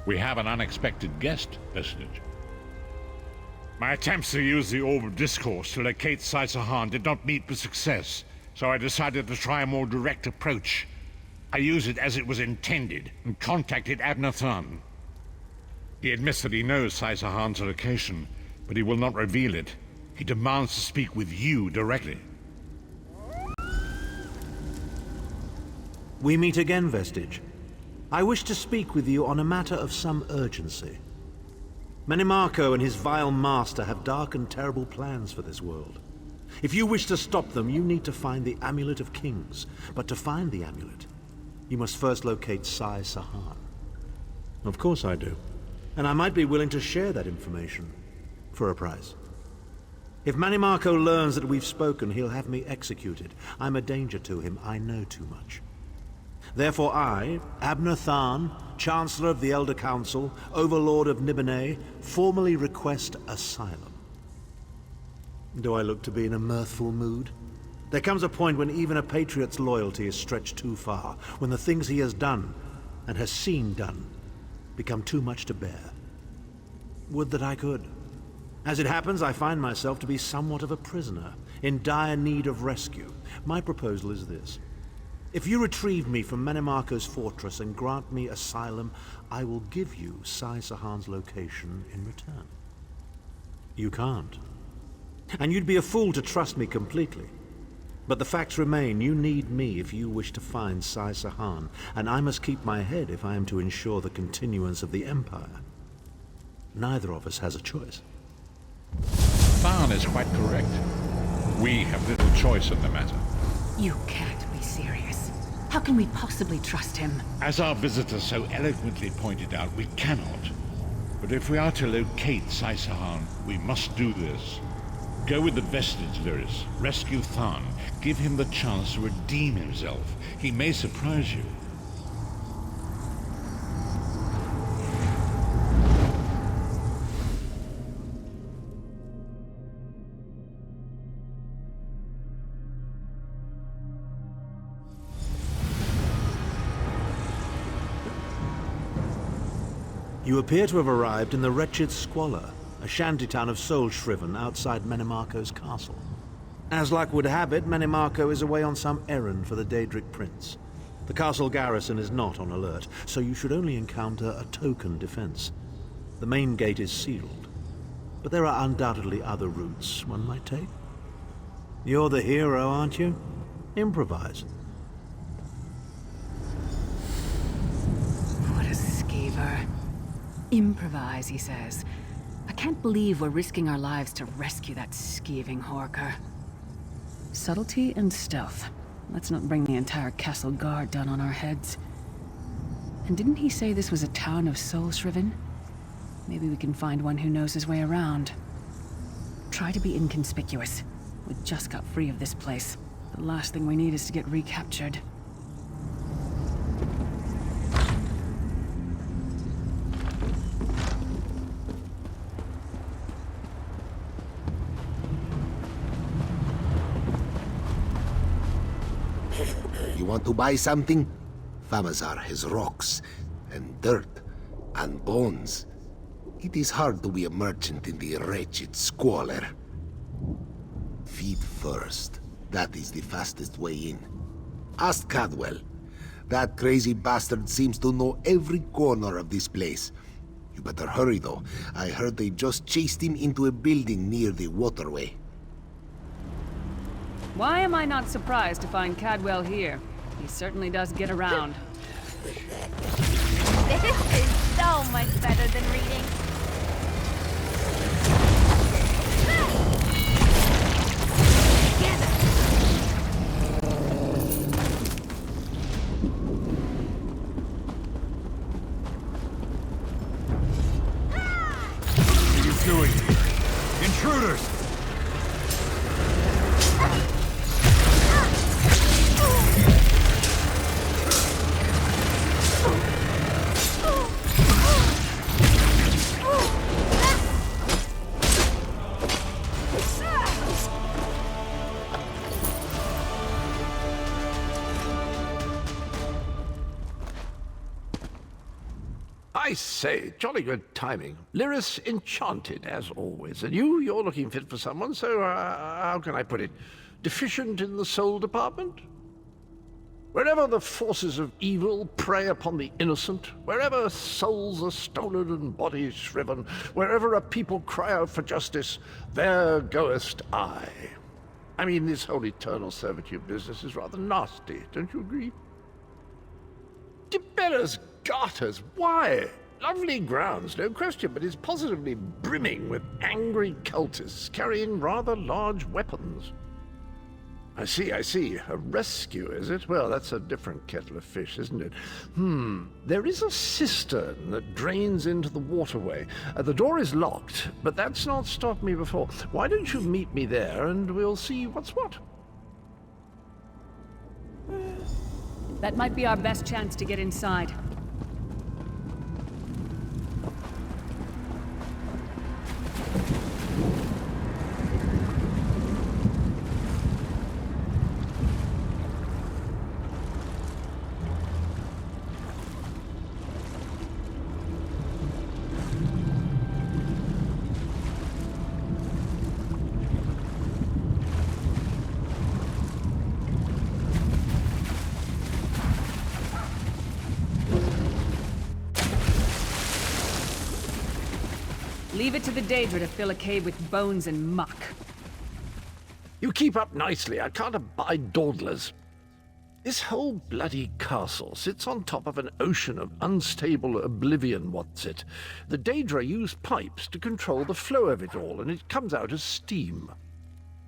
We have an unexpected guest, Vestige. My attempts to use the Orb of Discourse to locate Sai-Sahan did not meet with success, so I decided to try a more direct approach. I used it as it was intended, and contacted Abnathan. He admits that he knows Sai-Sahan's location, but he will not reveal it. He demands to speak with you directly. We meet again, Vestige. I wish to speak with you on a matter of some urgency. Menimarco and his vile master have dark and terrible plans for this world. If you wish to stop them, you need to find the Amulet of Kings. But to find the amulet, you must first locate Sai-Sahan. Of course I do. And I might be willing to share that information for a price. If Menimarco learns that we've spoken, he'll have me executed. I'm a danger to him. I know too much. Therefore I, Abnathan, Chancellor of the Elder Council, Overlord of Nibene, formally request asylum. Do I look to be in a mirthful mood? There comes a point when even a patriot's loyalty is stretched too far, when the things he has done, and has seen done, become too much to bear. Would that I could. As it happens, I find myself to be somewhat of a prisoner, in dire need of rescue. My proposal is this. If you retrieve me from Menimarco's fortress and grant me asylum, I will give you Sai-Sahan's location in return. You can't. And you'd be a fool to trust me completely. But the facts remain, you need me if you wish to find Sai-Sahan, and I must keep my head if I am to ensure the continuance of the Empire. Neither of us has a choice. Tharn is quite correct. We have little choice in the matter. You can't be serious. How can we possibly trust him? As our visitor so eloquently pointed out, we cannot. But if we are to locate Sai-Sahan, we must do this. Go with the Vestige, Lyris. Rescue Tharn. Give him the chance to redeem himself. He may surprise you. You appear to have arrived in the wretched Squalor, a shantytown of soul-shriven outside Menimarco's castle. As luck would have it, Menimarco is away on some errand for the Daedric Prince. The castle garrison is not on alert, so you should only encounter a token defense. The main gate is sealed, but there are undoubtedly other routes one might take. You're the hero, aren't you? Improvise. What a skeever. Improvise, he says. I can't believe we're risking our lives to rescue that skeeving Horker. Subtlety and stealth. Let's not bring the entire castle guard down on our heads. And didn't he say this was a town of soul-shriven? Maybe we can find one who knows his way around. Try to be inconspicuous. We just got free of this place. The last thing we need is to get recaptured. You want to buy something? Famazar has rocks, and dirt, and bones. It is hard to be a merchant in the wretched Squalor. Feed first. That is the fastest way in. Ask Cadwell. That crazy bastard seems to know every corner of this place. You better hurry, though. I heard they just chased him into a building near the waterway. Why am I not surprised to find Cadwell here? He certainly does get around. This is so much better than reading. What are you doing here? Intruders! I say, jolly good timing. Lyris enchanted, as always. And you're looking fit for someone, so how can I put it? Deficient in the soul department? Wherever the forces of evil prey upon the innocent, wherever souls are stolen and bodies shriven, wherever a people cry out for justice, there goest I. I mean, this whole eternal servitude business is rather nasty, don't you agree? Tibella's Garters, why? Lovely grounds, no question, but it's positively brimming with angry cultists carrying rather large weapons. I see. A rescue, is it? Well, that's a different kettle of fish, isn't it? There is a cistern that drains into the waterway. The door is locked, but that's not stopped me before. Why don't you meet me there, and we'll see what's what? That might be our best chance to get inside. Leave it to the Daedra to fill a cave with bones and muck. You keep up nicely. I can't abide dawdlers. This whole bloody castle sits on top of an ocean of unstable oblivion, what's it? The Daedra use pipes to control the flow of it all, and it comes out as steam.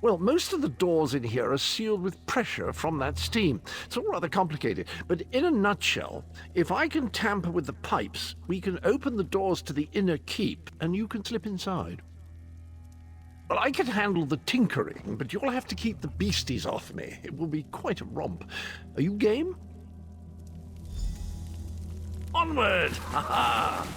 Well, most of the doors in here are sealed with pressure from that steam. It's all rather complicated, but in a nutshell, if I can tamper with the pipes, we can open the doors to the inner keep, and you can slip inside. Well, I can handle the tinkering, but you'll have to keep the beasties off me. It will be quite a romp. Are you game? Onward! Ha-ha!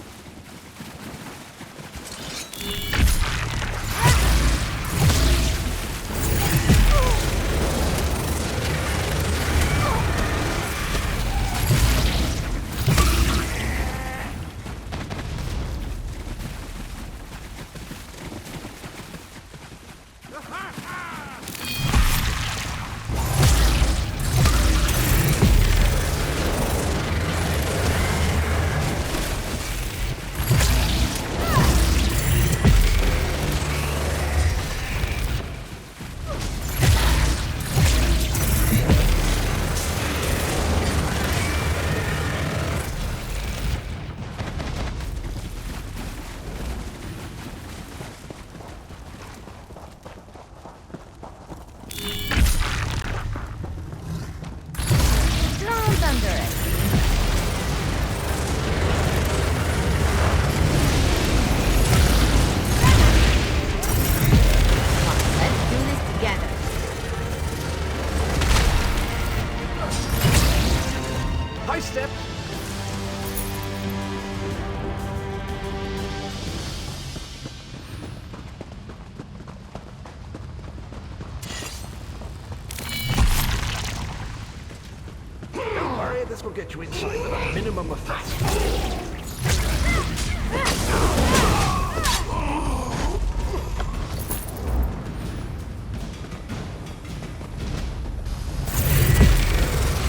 This will get you inside with a minimum of fast.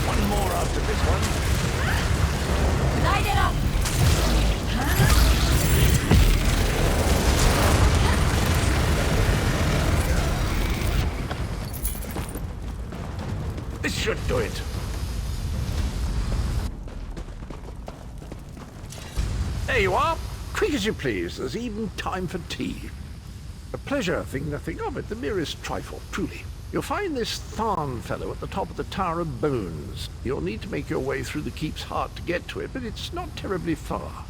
One more after this one. Light it up! This should do it. There you are. Quick as you please. There's even time for tea. A pleasure, think nothing of it. The merest trifle, truly. You'll find this Tharn fellow at the top of the Tower of Bones. You'll need to make your way through the keep's heart to get to it, but it's not terribly far.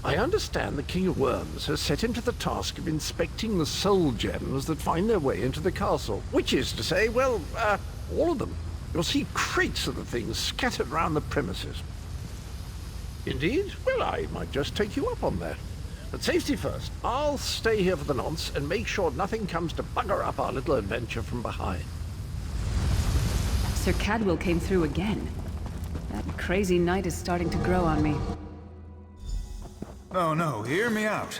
I understand the King of Worms has set him to the task of inspecting the soul gems that find their way into the castle. Which is to say, well, all of them. You'll see crates of the things scattered around the premises. Indeed? Well, I might just take you up on that. But safety first. I'll stay here for the nonce and make sure nothing comes to bugger up our little adventure from behind. Sir Cadwell came through again. That crazy night is starting to grow on me. Oh no, hear me out.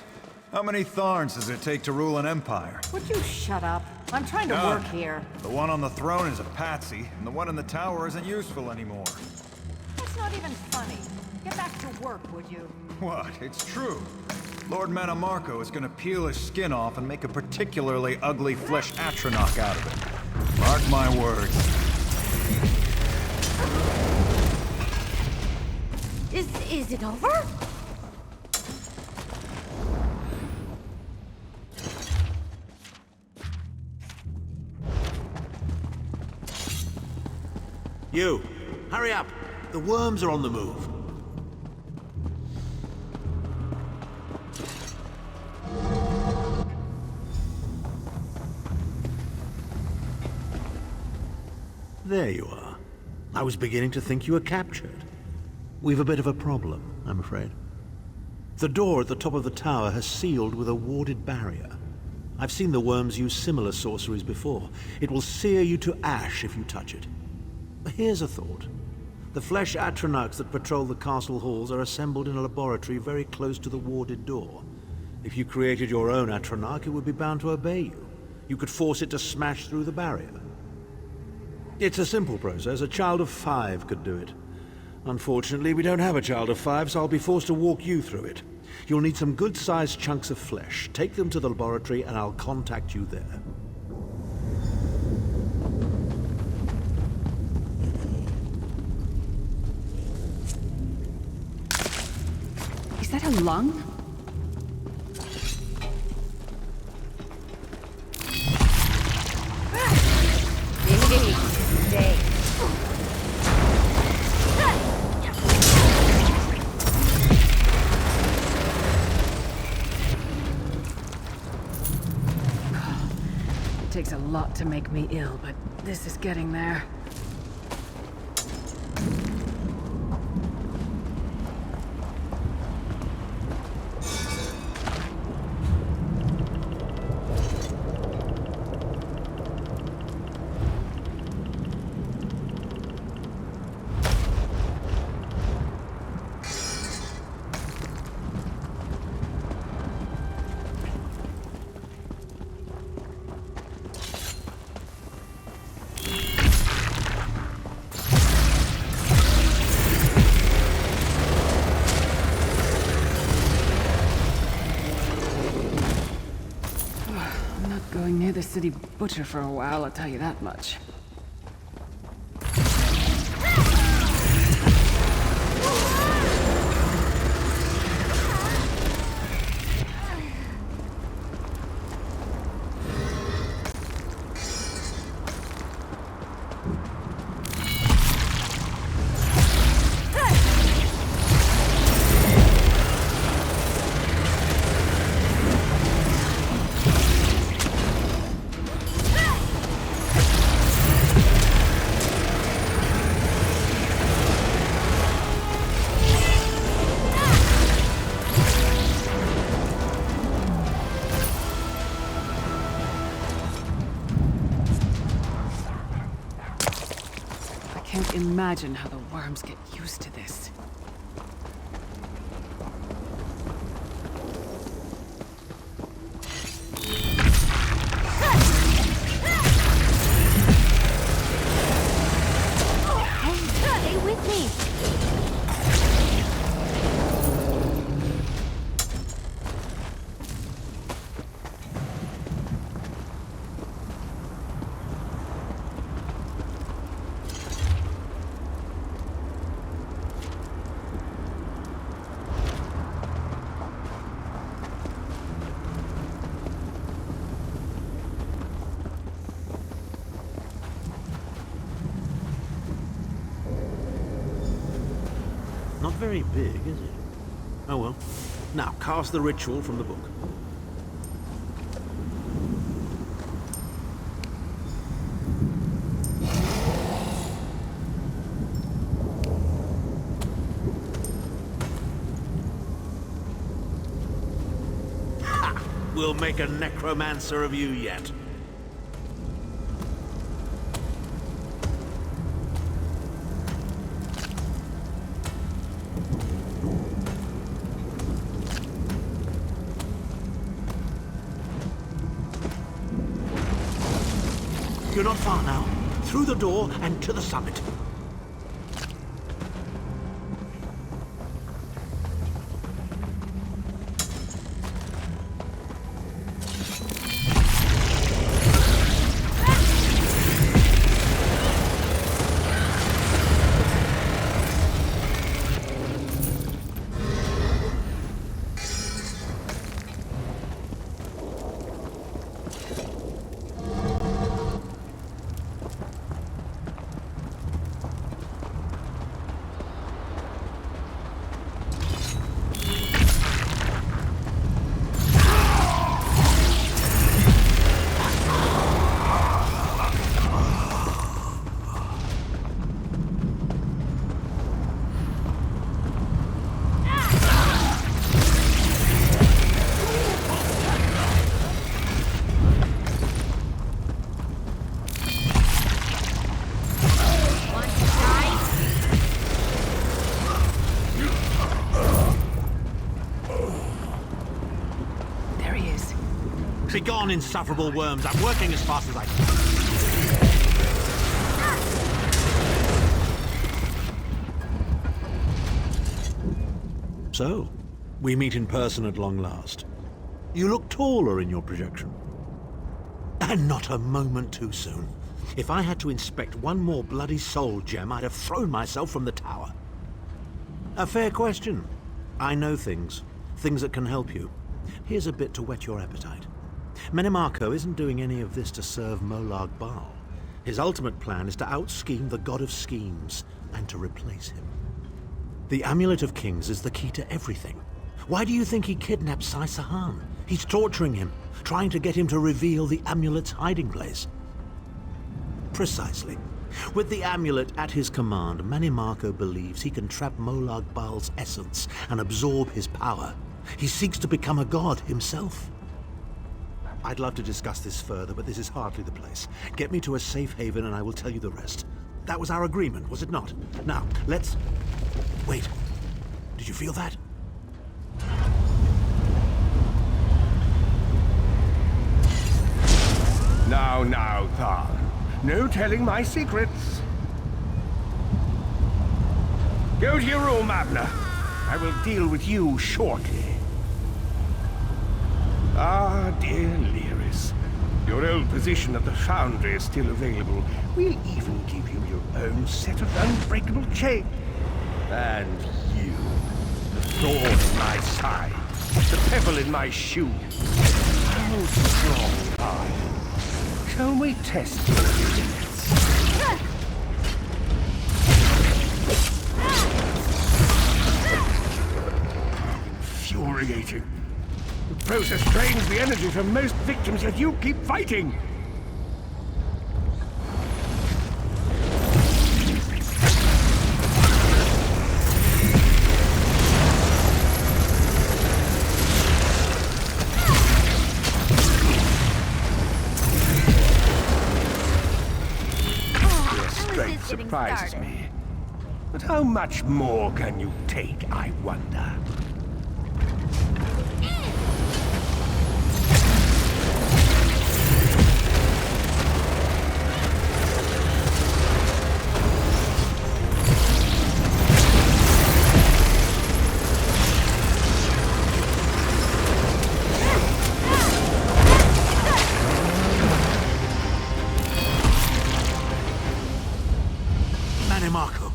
How many Tharns does it take to rule an empire? Would you shut up? I'm trying to None. work here. The one on the throne is a patsy, and the one in the tower isn't useful anymore. That's not even funny. Get back to work, would you? What? It's true. Lord Mannimarco is gonna peel his skin off and make a particularly ugly flesh atronach out of it. Mark my words. Is it over? You, hurry up. The worms are on the move. There you are. I was beginning to think you were captured. We've a bit of a problem, I'm afraid. The door at the top of the tower has sealed with a warded barrier. I've seen the worms use similar sorceries before. It will sear you to ash if you touch it. Here's a thought. The flesh atronachs that patrol the castle halls are assembled in a laboratory very close to the warded door. If you created your own atronach, it would be bound to obey you. You could force it to smash through the barrier. It's a simple process. A child of 5 could do it. Unfortunately, we don't have a child of 5, so I'll be forced to walk you through it. You'll need some good-sized chunks of flesh. Take them to the laboratory and I'll contact you there. Is that a lung? It takes a lot to make me ill, but this is getting there. Going near the city butcher for a while, I'll tell you that much. Imagine how the worms get used to this. Stay with me. Not very big, is it? Oh well. Now, cast the ritual from the book. Ha! We'll make a necromancer of you yet. You're not far now. Through the door and to the summit. Begone, insufferable worms. I'm working as fast as I can. So, we meet in person at long last. You look taller in your projection. And not a moment too soon. If I had to inspect one more bloody soul gem, I'd have thrown myself from the tower. A fair question. I know things. Things that can help you. Here's a bit to whet your appetite. Menimarco isn't doing any of this to serve Molag Bal. His ultimate plan is to out-scheme the god of schemes and to replace him. The Amulet of Kings is the key to everything. Why do you think he kidnapped Sai Sahan? He's torturing him, trying to get him to reveal the amulet's hiding place. Precisely. With the amulet at his command, Menimarco believes he can trap Molag Bal's essence and absorb his power. He seeks to become a god himself. I'd love to discuss this further, but this is hardly the place. Get me to a safe haven and I will tell you the rest. That was our agreement, was it not? Now, let's... Wait. Did you feel that? Now, Tharn. No telling my secrets. Go to your room, Abner. I will deal with you shortly. Ah, dear Lyris. Your old position at the Foundry is still available. We'll even give you your own set of unbreakable chains. And you, the thorn in my side, the pebble in my shoe. How strong are you? Shall we test your limits? Infuriating. The process drains the energy from most victims, yet you keep fighting! Your strength surprises me. But how much more can you take, I wonder? Menimarco,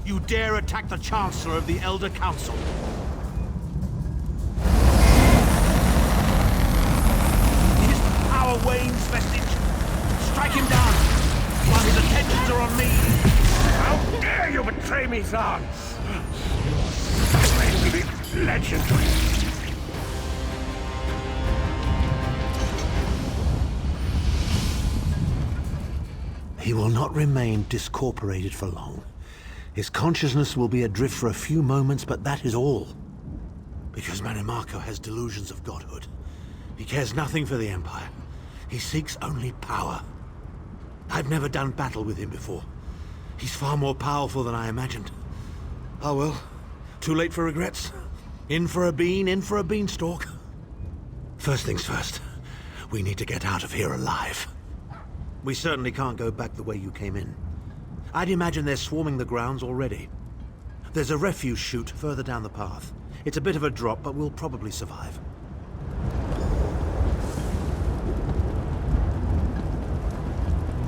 you dare attack the Chancellor of the Elder Council. His power wanes, vestige. Strike him down, while his attentions are on me. How dare you betray me, Tharn! Suffering will be legendary. He will not remain discorporated for long. His consciousness will be adrift for a few moments, but that is all. Because Menimarco has delusions of godhood. He cares nothing for the Empire. He seeks only power. I've never done battle with him before. He's far more powerful than I imagined. Oh well, too late for regrets. In for a bean, in for a beanstalk. First things first, we need to get out of here alive. We certainly can't go back the way you came in. I'd imagine they're swarming the grounds already. There's a refuse chute further down the path. It's a bit of a drop, but we'll probably survive.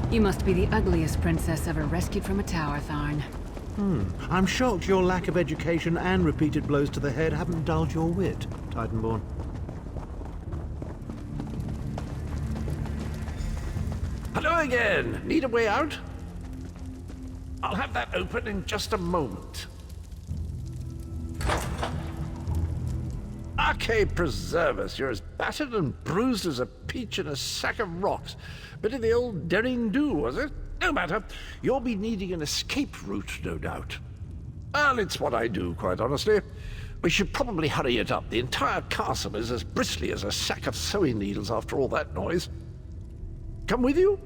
You must be the ugliest princess ever rescued from a tower, Tharn. I'm shocked your lack of education and repeated blows to the head haven't dulled your wit, Titanborn. Hello again. Need a way out? I'll have that open in just a moment. Arcade preserve us. You're as battered and bruised as a peach in a sack of rocks. Bit of the old derring-do, was it? No matter. You'll be needing an escape route, no doubt. Well, it's what I do, quite honestly. We should probably hurry it up. The entire castle is as bristly as a sack of sewing needles after all that noise. Come with you?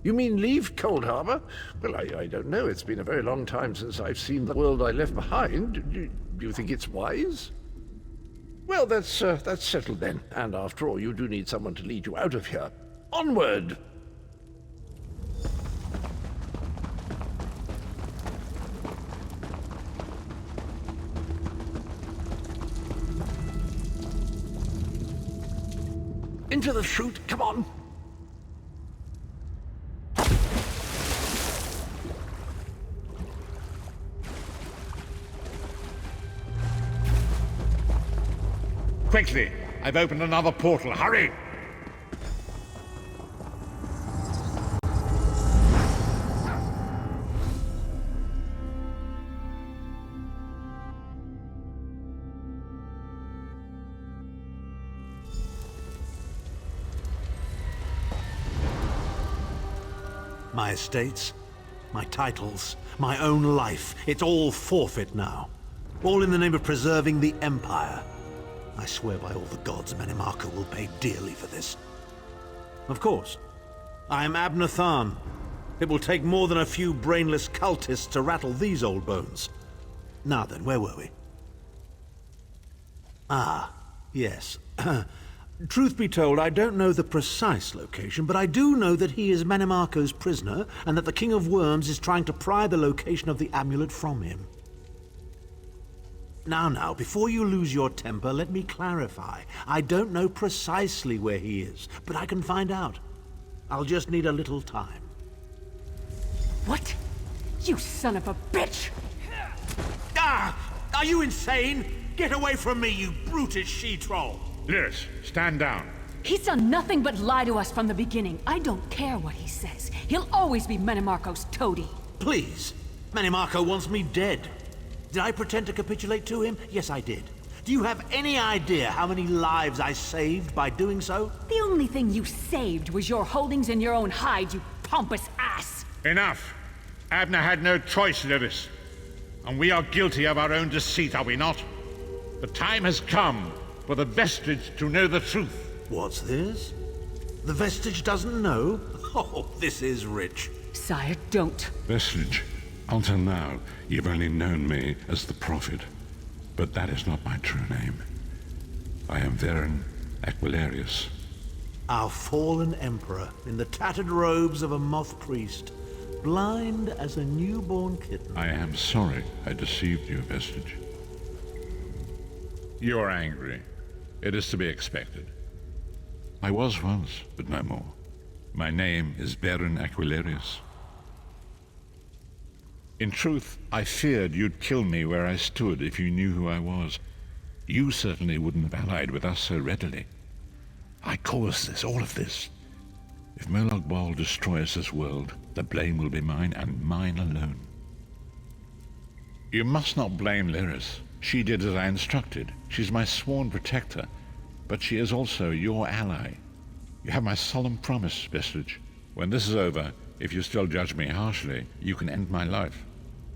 You mean leave Cold Harbor? Well, I don't know. It's been a very long time since I've seen the world I left behind. Do you think it's wise? Well, that's settled then. And after all, you do need someone to lead you out of here. Onward! Into the chute, come on! Quickly! I've opened another portal. Hurry! My estates, my titles, my own life, it's all forfeit now. All in the name of preserving the Empire. I swear by all the gods, Manimarco will pay dearly for this. Of course. I am Abner Tharn. It will take more than a few brainless cultists to rattle these old bones. Now then, where were we? Ah, yes. Truth be told, I don't know the precise location, but I do know that he is Manimarco's prisoner, and that the King of Worms is trying to pry the location of the amulet from him. Now, before you lose your temper, let me clarify. I don't know precisely where he is, but I can find out. I'll just need a little time. What? You son of a bitch! Ah! Are you insane? Get away from me, you brutish she-troll! Lyris, stand down. He's done nothing but lie to us from the beginning. I don't care what he says. He'll always be Manimarco's toady. Please. Manimarco wants me dead. Did I pretend to capitulate to him? Yes, I did. Do you have any idea how many lives I saved by doing so? The only thing you saved was your holdings in your own hide, you pompous ass! Enough. Abner had no choice, Lyris. And we are guilty of our own deceit, are we not? The time has come for the Vestige to know the truth. What's this? The Vestige doesn't know? Oh, this is rich. Sire, don't. Vestige, until now, you've only known me as the Prophet. But that is not my true name. I am Veren Aquilarius. Our fallen emperor, in the tattered robes of a moth priest, blind as a newborn kitten. I am sorry I deceived you, Vestige. You're angry. It is to be expected. I was once, but no more. My name is Veren Aquilarius. In truth, I feared you'd kill me where I stood if you knew who I was. You certainly wouldn't have allied with us so readily. I caused this, all of this. If Murloc Ball destroys this world, the blame will be mine, and mine alone. You must not blame Lyris. She did as I instructed. She's my sworn protector, but she is also your ally. You have my solemn promise, Vestige. When this is over, if you still judge me harshly, you can end my life.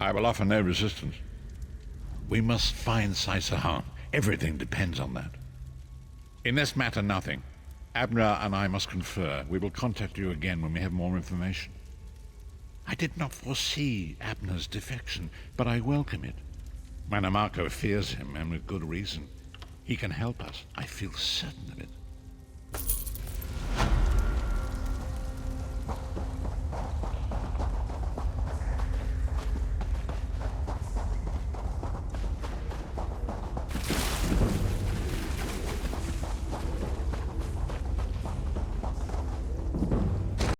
I will offer no resistance. We must find Saisahan. Everything depends on that. In this matter, nothing. Abner and I must confer. We will contact you again when we have more information. I did not foresee Abner's defection, but I welcome it. Manimarco fears him, and with good reason. He can help us. I feel certain of it.